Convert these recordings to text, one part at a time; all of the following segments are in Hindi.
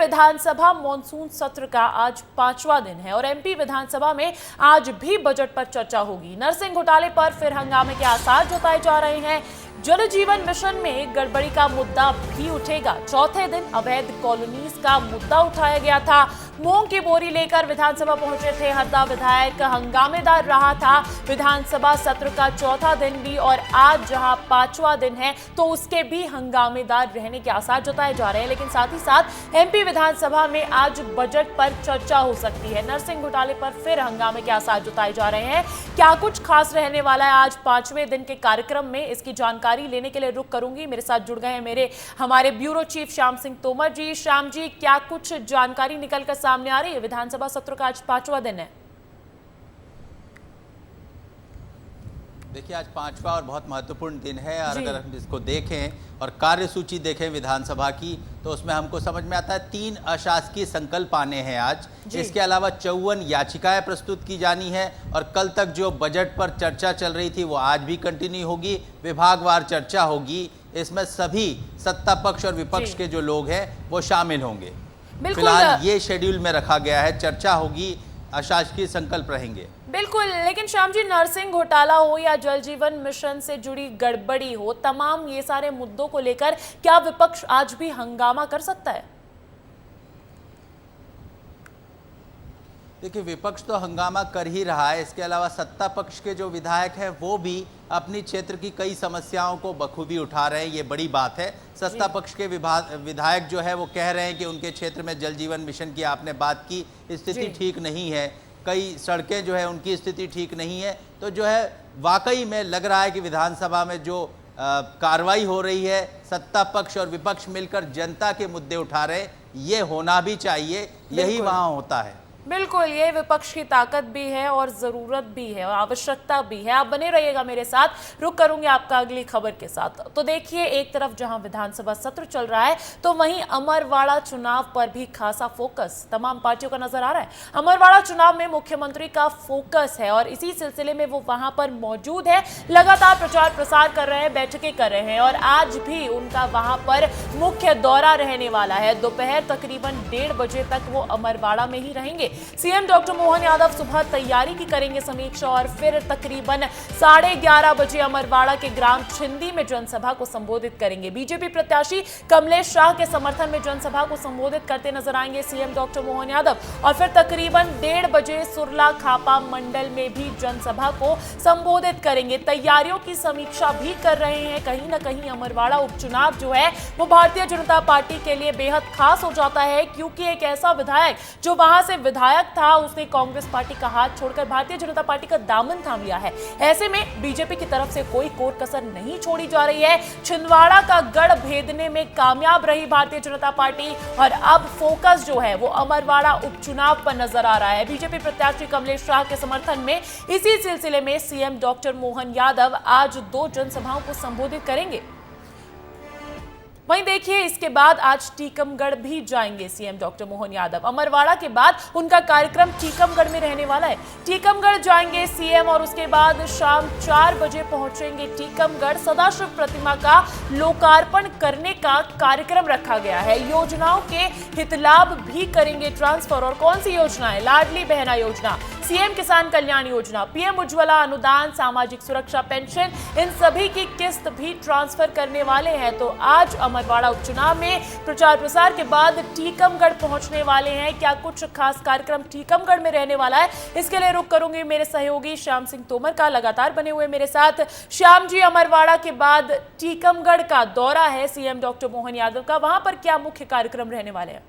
विधानसभा मॉनसून सत्र का आज 5वां दिन है और एमपी विधानसभा में आज भी बजट पर चर्चा होगी। नरसिंह घोटाले पर फिर हंगामे के आसार जताए जा रहे हैं। जल जीवन मिशन में गड़बड़ी का मुद्दा भी उठेगा। चौथे दिन अवैध कॉलोनीज का मुद्दा उठाया गया था। मूंग की बोरी लेकर विधानसभा पहुंचे थे हरदा विधायक। हंगामेदार रहा था विधानसभा सत्र का चौथा दिन भी और आज जहां 5वां दिन है तो उसके भी हंगामेदार रहने के आसार जताए जा रहे हैं। लेकिन साथ ही साथ एमपी विधानसभा में आज बजट पर चर्चा हो सकती है। नरसिंह घोटाले पर फिर हंगामे के आसार जताए जा रहे हैं। क्या कुछ खास रहने वाला है आज 5वें दिन के कार्यक्रम में, इसकी जानकारी लेने के लिए रुक करूंगी। मेरे साथ जुड़ गए हैं हमारे ब्यूरो चीफ श्याम सिंह तोमर जी। श्याम जी, क्या कुछ जानकारी निकलकर सामने आ रही है? विधानसभा सत्र का आज 5वां दिन है। देखिए, आज 5वां और बहुत महत्वपूर्ण दिन है और अगर हम इसको देखें और कार्यसूची देखें विधानसभा की तो उसमें हमको समझ में आता है 3 अशासकीय संकल्प आने हैं आज। इसके अलावा 54 याचिकाएं प्रस्तुत की जानी है और कल तक जो बजट पर चर्चा चल रही थी वो आज भी कंटिन्यू होगी। विभागवार चर्चा होगी। इसमें सभी सत्ता पक्ष और विपक्ष के जो लोग हैं वो शामिल होंगे। फिलहाल ये शेड्यूल में रखा गया है। चर्चा होगी, अशासकीय संकल्प रहेंगे। बिल्कुल, लेकिन श्याम जी, नरसिंह घोटाला हो या जल जीवन मिशन से जुड़ी गड़बड़ी हो, तमाम ये सारे मुद्दों को लेकर क्या विपक्ष आज भी हंगामा कर सकता है? देखिए, विपक्ष तो हंगामा कर ही रहा है। इसके अलावा सत्ता पक्ष के जो विधायक हैं वो भी अपनी क्षेत्र की कई समस्याओं को बखूबी उठा रहे हैं। ये बड़ी बात है। सत्ता पक्ष के विधायक जो है वो कह रहे हैं कि उनके क्षेत्र में जल जीवन मिशन की आपने बात की, स्थिति ठीक नहीं है। कई सड़कें जो है उनकी स्थिति ठीक नहीं है। तो जो है वाकई में लग रहा है कि विधानसभा में जो कार्रवाई हो रही है, सत्ता पक्ष और विपक्ष मिलकर जनता के मुद्दे उठा रहे हैं, ये होना भी चाहिए। यही वहाँ होता है। बिल्कुल, ये विपक्ष की ताकत भी है और जरूरत भी है और आवश्यकता भी है। आप बने रहिएगा मेरे साथ, रुक करूंगी आपका अगली खबर के साथ। तो देखिए, एक तरफ जहां विधानसभा सत्र चल रहा है तो वहीं अमरवाड़ा चुनाव पर भी खासा फोकस तमाम पार्टियों का नजर आ रहा है। अमरवाड़ा चुनाव में मुख्यमंत्री का फोकस है और इसी सिलसिले में वो वहां पर मौजूद है। लगातार प्रचार प्रसार कर रहे हैं, बैठकें कर रहे हैं और आज भी उनका वहां पर मुख्य दौरा रहने वाला है। दोपहर तकरीबन 1:30 बजे तक वो अमरवाड़ा में ही रहेंगे। सीएम डॉक्टर मोहन यादव सुबह तैयारी की करेंगे समीक्षा और फिर तकरीबन 11:30 बजे अमरवाड़ा के ग्राम छिंदी में जनसभा को संबोधित करेंगे। बीजेपी प्रत्याशी कमलेश शाह के समर्थन में जनसभा को संबोधित करते नजर आएंगे सीएम डॉक्टर मोहन यादव और फिर तकरीबन 1:30 बजे सुरला खापा मंडल में भी जनसभा को संबोधित करेंगे। तैयारियों की समीक्षा भी कर रहे हैं। कहीं ना कहीं अमरवाड़ा उपचुनाव जो है वो भारतीय जनता पार्टी के लिए बेहद खास हो जाता है, क्योंकि एक ऐसा विधायक जो वहां से विधायक था, उसने कांग्रेस पार्टी का हाथ छोड़कर भारतीय जनता पार्टी का दामन थाम लिया है। ऐसे में बीजेपी की तरफ से कोई कोर कसर नहीं छोड़ी जा रही है। छिंदवाड़ा का गढ़ भेदने में कामयाब रही भारतीय जनता पार्टी और अब फोकस जो है वो अमरवाड़ा उपचुनाव पर नजर आ रहा है। बीजेपी प्रत्याशी कमलेश शाह के समर्थन में इसी सिलसिले में सीएम डॉक्टर मोहन यादव आज 2 जनसभाओं को संबोधित करेंगे। वहीं देखिए, इसके बाद आज टीकमगढ़ भी जाएंगे सीएम डॉक्टर मोहन यादव। अमरवाड़ा के बाद उनका कार्यक्रम टीकमगढ़ में रहने वाला है। टीकमगढ़ जाएंगे सीएम और उसके बाद शाम 4 बजे पहुंचेंगे टीकमगढ़। सदाशिव प्रतिमा का लोकार्पण करने का कार्यक्रम रखा गया है। योजनाओं के हितलाभ भी करेंगे ट्रांसफर। और कौन सी योजना है? लाडली बहना योजना, सीएम किसान कल्याण योजना, पीएम उज्ज्वला अनुदान, सामाजिक सुरक्षा पेंशन, इन सभी की किस्त भी ट्रांसफर करने वाले हैं। तो आज अमरवाड़ा उपचुनाव में प्रचार प्रसार के बाद टीकमगढ़ पहुंचने वाले हैं। क्या कुछ खास कार्यक्रम टीकमगढ़ में रहने वाला है, इसके लिए रुक करूंगी मेरे सहयोगी श्याम सिंह तोमर का। लगातार बने हुए मेरे साथ। श्याम जी, अमरवाड़ा के बाद टीकमगढ़ का दौरा है सीएम डॉक्टर मोहन यादव का, वहां पर क्या मुख्य कार्यक्रम रहने वाले हैं?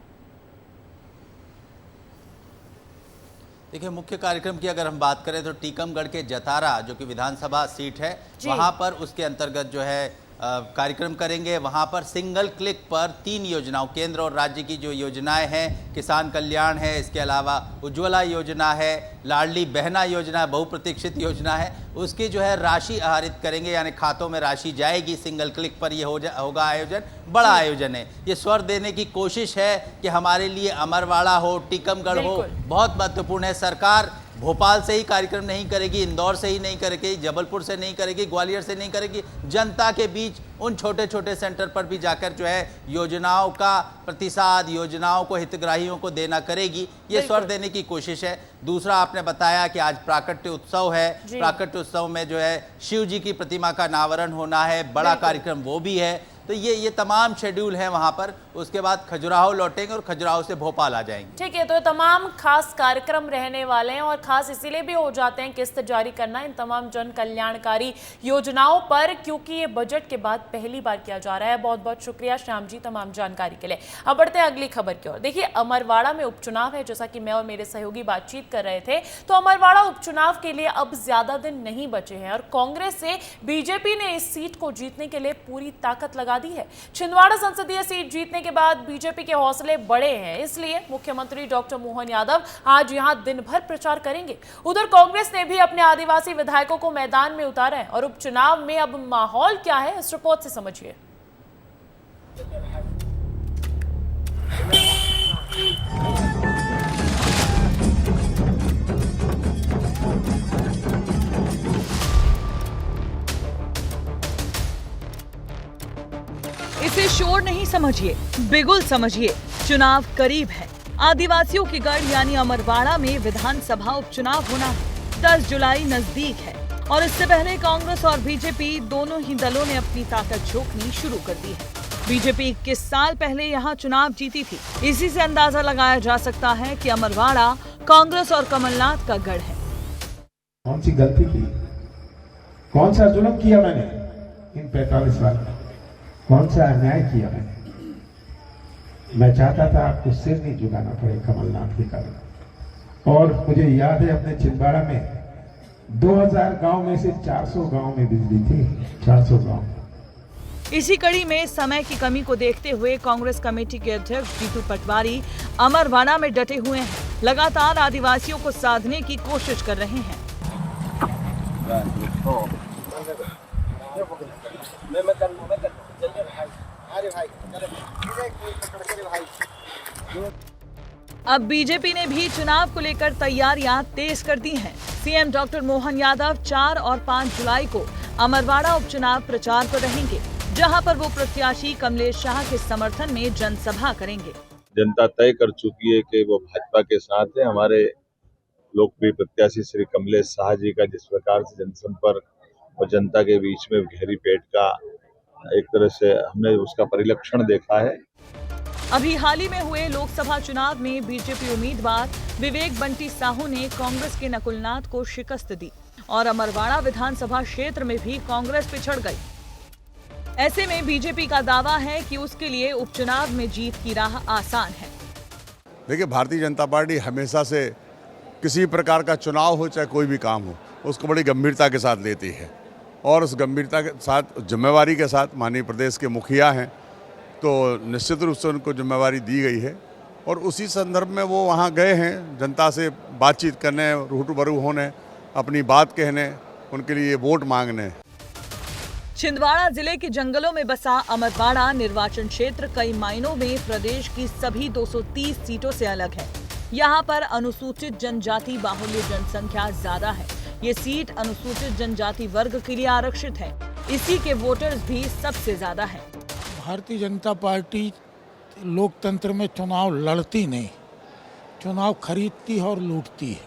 देखिए, मुख्य कार्यक्रम की अगर हम बात करें तो टीकमगढ़ के जतारा जो कि विधानसभा सीट है, वहां पर उसके अंतर्गत जो है कार्यक्रम करेंगे। वहां पर सिंगल क्लिक पर 3 योजनाओं, केंद्र और राज्य की जो योजनाएं हैं, किसान कल्याण है, इसके अलावा उज्ज्वला योजना है, लाडली बहना योजना है, बहुप्रतीक्षित योजना है, उसकी जो है राशि आहरित करेंगे, यानी खातों में राशि जाएगी। सिंगल क्लिक पर ये होगा आयोजन। बड़ा आयोजन है। ये स्वर देने की कोशिश है कि हमारे लिए अमरवाड़ा हो, टीकमगढ़ हो, बहुत महत्वपूर्ण है। सरकार भोपाल से ही कार्यक्रम नहीं करेगी, इंदौर से ही नहीं करेगी, जबलपुर से नहीं करेगी, ग्वालियर से नहीं करेगी, जनता के बीच उन छोटे छोटे सेंटर पर भी जाकर जो है योजनाओं का प्रतिसाद, योजनाओं को हितग्राहियों को देना करेगी। ये स्वर देने की कोशिश है। दूसरा, आपने बताया कि आज प्राकट्य उत्सव है, प्राकट्य उत्सव में जो है शिव जी की प्रतिमा का अनावरण होना है, बड़ा कार्यक्रम वो भी है। तो ये तमाम शेड्यूल है वहां पर। उसके बाद खजुराहो लौटेंगे और खजुराहो से भोपाल आ जाएंगे। ठीक है, तो ये तमाम खास कार्यक्रम रहने वाले हैं और खास इसीलिए भी हो जाते हैं किस्त जारी करना इन तमाम जन कल्याणकारी योजनाओं पर, क्योंकि ये बजट के बाद पहली बार किया जा रहा है। बहुत बहुत शुक्रिया श्याम जी तमाम जानकारी के लिए। अब बढ़ते हैं अगली खबर की ओर। देखिए, अमरवाड़ा में उपचुनाव है, जैसा कि मैं और मेरे सहयोगी बातचीत कर रहे थे। तो अमरवाड़ा उपचुनाव के लिए अब ज्यादा दिन नहीं बचे हैं और कांग्रेस से बीजेपी ने इस सीट को जीतने के लिए पूरी ताकत लगा दी है। छिंदवाड़ा संसदीय सीट जीतने के बाद बीजेपी के हौसले बड़े हैं, इसलिए मुख्यमंत्री डॉक्टर मोहन यादव आज यहां दिन भर प्रचार करेंगे। उधर कांग्रेस ने भी अपने आदिवासी विधायकों को मैदान में उतारा है और उपचुनाव में अब माहौल क्या है, इस रिपोर्ट से समझिए। इसे शोर नहीं समझिए, बिगुल समझिए। चुनाव करीब है। आदिवासियों की गढ़ यानी अमरवाड़ा में विधानसभा उपचुनाव होना है। 10 जुलाई नजदीक है और इससे पहले कांग्रेस और बीजेपी दोनों ही दलों ने अपनी ताकत झोंकनी शुरू कर दी है। बीजेपी 21 साल पहले यहाँ चुनाव जीती थी। इसी से अंदाजा लगाया जा सकता है कि अमरवाड़ा कांग्रेस और कमलनाथ का गढ़ है। कौन सी गलती की, कौन सा जुल्म किया मैंने इन 45 साल में, कौन सा अन्याय किया मैंने? मैं चाहता था आपको सिर नहीं झुकाना पड़े कमलनाथ के कारण। और मुझे याद है अपने छिंदवाड़ा में 2000 गांव में से 400 गांव में बिजली थी, 400 गांव। इसी कड़ी में समय की कमी को देखते हुए कांग्रेस कमेटी के अध्यक्ष जीतू पटवारी अमरवाड़ा में डटे हुए हैं। लगातार आदिवासियों को साधने की कोशिश कर रहे हैं। अब बीजेपी ने भी चुनाव को लेकर तैयारियां तेज कर दी हैं। सीएम डॉक्टर मोहन यादव 4 और 5 जुलाई को अमरवाड़ा उपचुनाव प्रचार पर रहेंगे, जहां पर वो प्रत्याशी कमलेश शाह के समर्थन में जनसभा करेंगे। जनता तय कर चुकी है कि वो भाजपा के साथ है। हमारे लोकप्रिय प्रत्याशी श्री कमलेश शाह जी का जिस प्रकार से जनसंपर्क और जनता के बीच में घेरी पेट का एक तरह से हमने उसका परिलक्षण देखा है। अभी हाल ही में हुए लोकसभा चुनाव में बीजेपी उम्मीदवार विवेक बंटी साहू ने कांग्रेस के नकुलनाथ को शिकस्त दी और अमरवाड़ा विधानसभा क्षेत्र में भी कांग्रेस पिछड़ गई। ऐसे में बीजेपी का दावा है कि उसके लिए उपचुनाव में जीत की राह आसान है। देखिए, भारतीय जनता पार्टी हमेशा से किसी प्रकार का चुनाव हो चाहे कोई भी काम हो, उसको बड़ी गंभीरता के साथ लेती है और उस गंभीरता के साथ, जिम्मेवारी के साथ, माननीय प्रदेश के मुखिया हैं तो निश्चित रूप से उनको जिम्मेवारी दी गई है और उसी संदर्भ में वो वहाँ गए हैं जनता से बातचीत करने, रूबरू होने, अपनी बात कहने, उनके लिए वोट मांगने। छिंदवाड़ा जिले के जंगलों में बसा अमरवाड़ा निर्वाचन क्षेत्र कई मायनों में प्रदेश की सभी 230 सीटों से अलग है। यहाँ पर अनुसूचित जनजाति बाहुल्य जनसंख्या ज्यादा है। ये सीट अनुसूचित जनजाति वर्ग के लिए आरक्षित है। इसी के वोटर्स भी सबसे ज्यादा हैं। भारतीय जनता पार्टी लोकतंत्र में चुनाव लड़ती नहीं, चुनाव खरीदती है और लूटती है।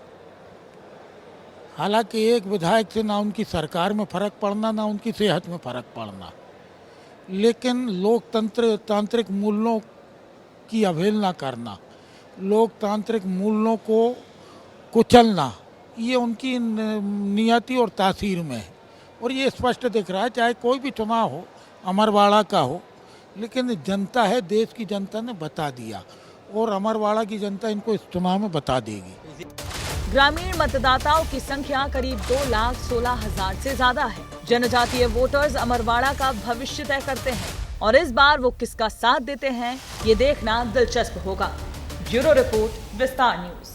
हालांकि एक विधायक से ना उनकी सरकार में फर्क पड़ना, ना उनकी सेहत में फर्क पड़ना, लेकिन लोकतंत्र तांत्रिक मूल्यों की अवहेलना करना, लोकतांत्रिक मूल्यों को कुचलना, ये उनकी नियति और तासीर में है और ये स्पष्ट दिख रहा है। चाहे कोई भी चुनाव हो, अमरवाड़ा का हो, लेकिन जनता है, देश की जनता ने बता दिया और अमरवाड़ा की जनता इनको इस चुनाव में बता देगी। ग्रामीण मतदाताओं की संख्या करीब 2,16,000 से ज्यादा है। जनजातीय वोटर्स अमरवाड़ा का भविष्य तय करते हैं और इस बार वो किसका साथ देते हैं, ये देखना दिलचस्प होगा। ब्यूरो रिपोर्ट, विस्तार न्यूज।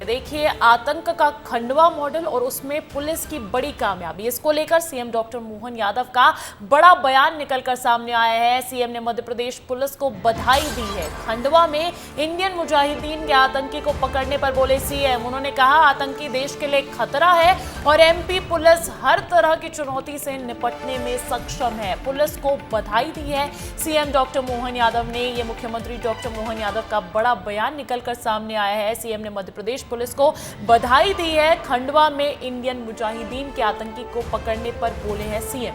देखिए आतंक का खंडवा मॉडल और उसमें पुलिस की बड़ी कामयाबी, इसको लेकर सीएम डॉक्टर मोहन यादव का बड़ा बयान निकलकर सामने आया है। सीएम ने मध्य प्रदेश पुलिस को बधाई दी है। खंडवा में इंडियन मुजाहिदीन के आतंकी को पकड़ने पर बोले सीएम, उन्होंने कहा आतंकी देश के लिए खतरा है और एमपी पुलिस हर तरह की चुनौती से निपटने में सक्षम है। पुलिस को बधाई दी है सीएम डॉक्टर मोहन यादव ने। ये मुख्यमंत्री डॉक्टर मोहन यादव का बड़ा बयान निकलकर सामने आया है। सीएम ने मध्य प्रदेश पुलिस को बधाई दी है। खंडवा में इंडियन मुजाहिदीन के आतंकी को पकड़ने पर बोले हैं सीएम।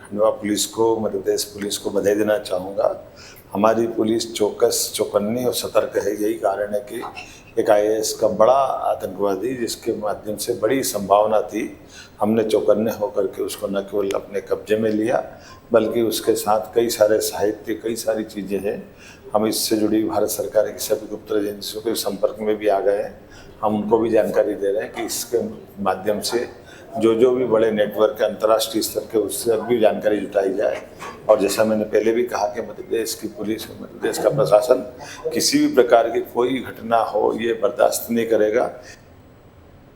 खंडवा पुलिस को, मध्य प्रदेश पुलिस को बधाई देना चाहूँगा। हमारी पुलिस चौकस, चौकन्नी और सतर्क है। यही कारण है कि एक IAS का बड़ा आतंकवादी जिसके माध्यम से बड़ी संभावना थी, हमने चौकन्ने होकर के उसको न केवल अपने कब्जे में लिया बल्कि उसके साथ कई सारे साहित्य, कई सारी चीज़ें हैं। हम इससे जुड़ी भारत सरकार की सभी गुप्त एजेंसियों के संपर्क में भी आ गए हैं। हम उनको भी जानकारी दे रहे हैं कि इसके माध्यम से जो भी बड़े नेटवर्क अंतर्राष्ट्रीय स्तर के, उससे भी जानकारी जुटाई जाए। और जैसा मैंने पहले भी कहा कि मध्य प्रदेश की पुलिस और मध्य प्रदेश का प्रशासन किसी भी प्रकार की कोई घटना हो ये बर्दाश्त नहीं करेगा।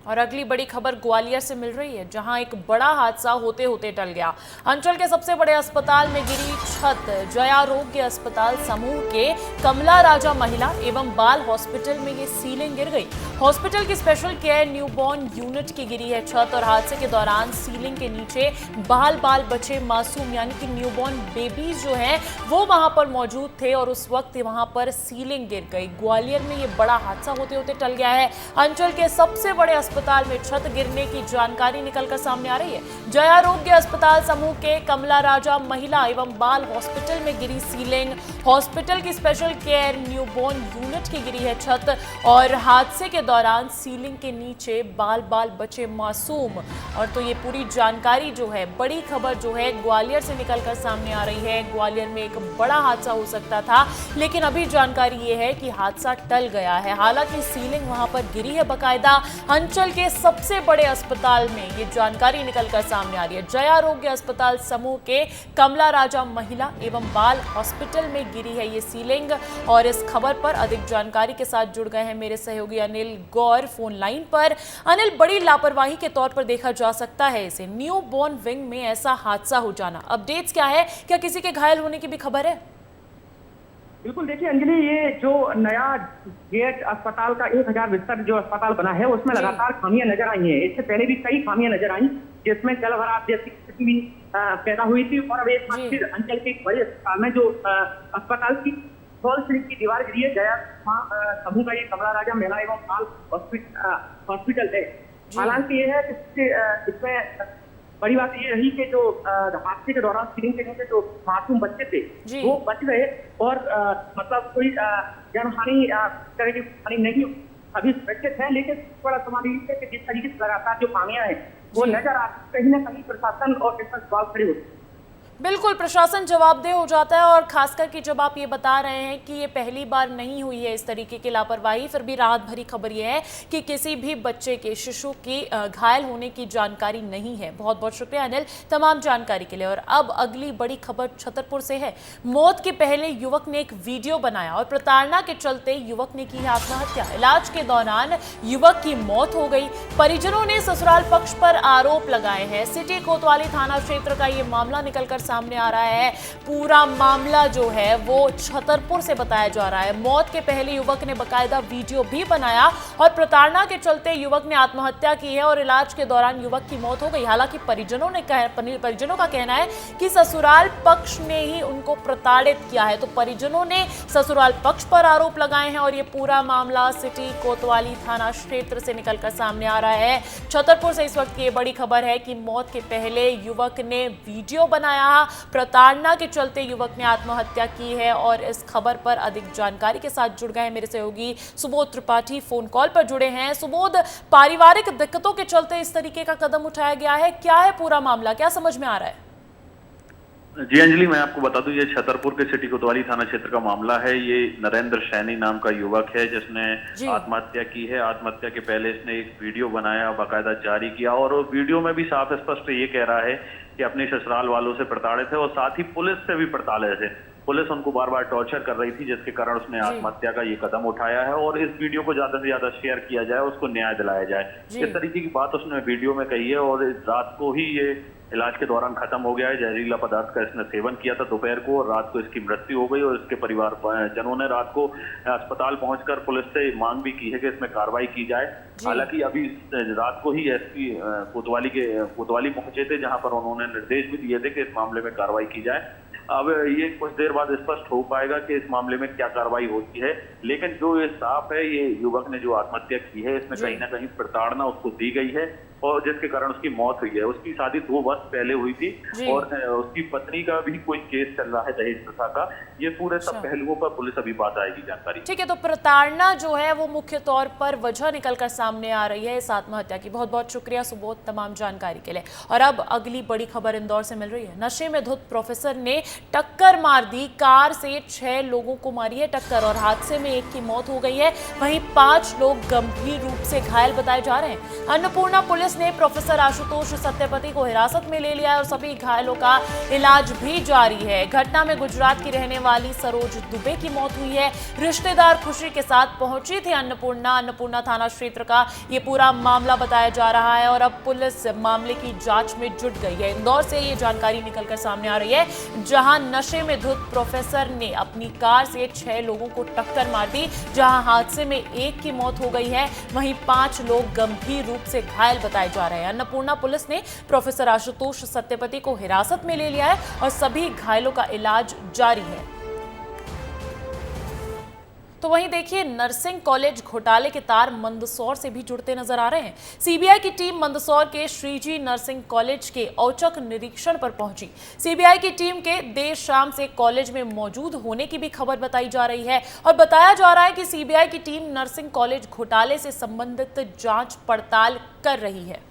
और अगली बड़ी खबर ग्वालियर से मिल रही है, जहां एक बड़ा हादसा होते होते टल गया। अंचल के सबसे बड़े अस्पताल में गिरी छत। जयारोग्य अस्पताल समूह के कमला राजा महिला एवं बाल हॉस्पिटल में ये सीलिंग गिर गई। हॉस्पिटल की स्पेशल केयर न्यूबॉर्न यूनिट की गिरी है छत और हादसे के दौरान सीलिंग के नीचे बाल बचे मासूम यानी कि न्यूबॉर्न बेबीज जो हैं वो वहां पर मौजूद थे और उस वक्त वहां पर सीलिंग गिर गई। ग्वालियर में ये बड़ा हादसा होते होते टल गया है। अंचल के सबसे बड़े अस्पताल में छत गिरने की जानकारी निकलकर सामने आ रही है। जयारोग्य अस्पताल समूह के कमला राजा महिला एवं बाल हॉस्पिटल में गिरी सीलिंग। हॉस्पिटल की स्पेशल केयर न्यूबॉर्न यूनिट की गिरी है छत और हादसे के दौरान सीलिंग के नीचे बाल बचे मासूम। और तो ये पूरी जानकारी जो है, बड़ी खबर जो है ग्वालियर से निकलकर सामने आ रही है। ग्वालियर में एक बड़ा हादसा हो सकता था, लेकिन अभी जानकारी ये है कि हादसा टल गया है। हालांकि सीलिंग वहां पर गिरी है बकायदा। अंचल के सबसे बड़े अस्पताल में ये जानकारी निकलकर सामने आ रही है। जयारोग्य अस्पताल समूह के कमला राजा महिला एवं बाल हॉस्पिटल में गिरी है ये सीलिंग। और इस खबर पर अधिक जानकारी के साथ जुड़ गए हैं मेरे सहयोगी अनिल गौर फोन लाइन पर। अनिल, बड़ी लापरवाही के तौर पर देखा जा सकता है इसे, न्यू बॉर्न विंग में ऐसा हादसा हो जाना। अपडेट्स क्या है, क्या किसी के घायल होने की भी खबर है? बिल्कुल, देखिए अंजलि, ये जो नया गेट अस्पताल का 1000 बिस्तर जो अस्पताल बना है उसमें लगातार खामियां नजर आई हैं। इससे पहले भी कई खामियां नजर आई जिसमें जलभराव जैसी स्थिति भी पैदा हुई थी। और अब एक बार फिर अंचल के एक बड़े अस्पताल में जो अस्पताल की फॉल सीलिंग की दीवार गिरी है। जया समूह का ये कमला राजा महिला एवं बाल हॉस्पिटल है। हालांकि ये है कि इसमें बड़ी बात ये रही कि जो हादसे के दौरान सीलिंग के नीचे जो मासूम बच्चे थे वो बच गए और मतलब कोई जनहानि तरह की हानि नहीं, अभी सुरक्षित है। लेकिन बड़ा सवाल ये है कि जिस तरीके से लगातार जो खामियां हैं वो नजर आ, कहीं ना कहीं प्रशासन और सवाल खड़े होते हैं। बिल्कुल, प्रशासन जवाबदेह हो जाता है। और खासकर कि जब आप ये बता रहे हैं कि ये पहली बार नहीं हुई है इस तरीके की लापरवाही, फिर भी राहत भरी खबर ये है कि किसी भी बच्चे के, शिशु की घायल होने की जानकारी नहीं है। बहुत बहुत शुक्रिया अनिल तमाम जानकारी के लिए। और अब अगली बड़ी खबर छतरपुर से है। मौत के पहले युवक ने एक वीडियो बनाया और प्रताड़ना के चलते युवक ने की आत्महत्या। इलाज के दौरान युवक की मौत हो गई। परिजनों ने ससुराल पक्ष पर आरोप लगाए हैं। सिटी कोतवाली थाना क्षेत्र का ये मामला निकलकर सामने आ रहा है। पूरा मामला जो है वो छतरपुर से बताया जा रहा है। मौत के पहले युवक ने बकायदा वीडियो भी बनाया और प्रताड़ना के चलते युवक ने आत्महत्या की है और इलाज के दौरान युवक की मौत हो गई। हालांकि परिजनों का कहना है कि ससुराल पक्ष ने ही उनको प्रताड़ित किया है। तो परिजनों ने ससुराल पक्ष पर आरोप लगाए हैं और ये पूरा मामला सिटी कोतवाली थाना क्षेत्र से निकलकर सामने आ रहा है। छतरपुर से इस वक्त की बड़ी खबर है कि मौत के पहले युवक ने वीडियो बनाया, प्रताड़ना के चलते युवक ने आत्महत्या की है। और इस खबर पर अधिक जानकारी के साथ जुड़ गए हैं मेरे सहयोगी सुबोध त्रिपाठी, फोन कॉल पर जुड़े हैं। सुबोध, पारिवारिक दिक्कतों के चलते इस तरीके का कदम उठाया गया है, क्या है पूरा मामला, क्या समझ में आ रहा है? जी अंजलि, मैं आपको बता दूं, ये छतरपुर के सिटी कोतवाली थाना क्षेत्र का मामला है। ये नरेंद्र सैनी नाम का युवक है जिसने आत्महत्या की है। आत्महत्या के पहले इसने एक वीडियो बनाया, बाकायदा जारी किया और वीडियो में भी साफ स्पष्ट ये कह रहा है कि अपने ससुराल वालों से प्रताड़ित है और साथ ही पुलिस से भी प्रताड़ित है। पुलिस उनको बार बार टॉर्चर कर रही थी, जिसके कारण उसने आत्महत्या का ये कदम उठाया है और इस वीडियो को ज्यादा से ज्यादा शेयर किया जाए, उसको न्याय दिलाया जाए, इस तरीके की बात उसने वीडियो में कही है। और इस रात को ही ये इलाज के दौरान खत्म हो गया है। जहरीला पदार्थ का इसने सेवन किया था दोपहर को और रात को इसकी मृत्यु हो गई और इसके परिवार जनों ने रात को अस्पताल पहुंचकर पुलिस से मांग भी की है कि इसमें कार्रवाई की जाए। हालांकि अभी रात को ही एसपी कोतवाली पहुंचे थे, जहां पर उन्होंने निर्देश भी दिए थे कि इस मामले में कार्रवाई की जाए। अब ये कुछ देर बाद स्पष्ट हो पाएगा कि इस मामले में क्या कार्रवाई होती है, लेकिन जो ये साफ है, ये युवक ने जो आत्महत्या की है इसमें कहीं ना कहीं प्रताड़ना उसको दी गई है और जिसके कारण उसकी मौत हुई है। उसकी शादी 2 वर्ष पहले हुई थी और उसकी पत्नी का भी कोई केस चल रहा है दहेज प्रथा का। ये पूरे सब पहलुओं पर पुलिस अभी बात आएगी जानकारी। ठीक है, तो प्रताड़ना जो है वो मुख्य तौर पर वजह निकलकर सामने आ रही है इस आत्महत्या की। बहुत बहुत शुक्रिया सुबोध तमाम जानकारी के लिए। और अब अगली बड़ी खबर इंदौर से मिल रही है। नशे में धुत प्रोफेसर ने टक्कर मार दी, कार से 6 लोगों को मारी है टक्कर और हादसे में 1 की मौत हो गई है, वहीं 5 लोग गंभीर रूप से घायल बताए जा रहे हैं। अन्नपूर्णा पुलिस ने प्रोफेसर आशुतोष सत्यपति को हिरासत में ले लिया है और सभी घायलों का इलाज भी जारी है। घटना में गुजरात की रहने वाली सरोज दुबे की मौत हुई है। रिश्तेदार खुशी के साथ पहुंची थी अन्नपूर्णा थाना क्षेत्र का ये पूरा मामला बताया जा रहा है और अब पुलिस मामले की जांच में जुट गई है। इंदौर से ये जानकारी निकलकर सामने आ रही है, जहां नशे में धुत प्रोफेसर ने अपनी कार से 6 लोगों को टक्कर मार दी, जहां हादसे में 1 की मौत हो गई है, वहीं 5 लोग गंभीर रूप से घायल बताए जा रहे हैं। अन्नपूर्णा पुलिस ने प्रोफेसर आशुतोष सत्यपति को हिरासत में ले लिया है और सभी घायलों का इलाज जारी है। तो वहीं देखिए, नर्सिंग कॉलेज घोटाले के तार मंदसौर से भी जुड़ते नजर आ रहे हैं। सीबीआई की टीम मंदसौर के श्रीजी नर्सिंग कॉलेज के औचक निरीक्षण पर पहुंची। सीबीआई की टीम के देर शाम से कॉलेज में मौजूद होने की भी खबर बताई जा रही है और बताया जा रहा है कि सीबीआई की टीम नर्सिंग कॉलेज घोटाले से संबंधित जांच पड़ताल कर रही है।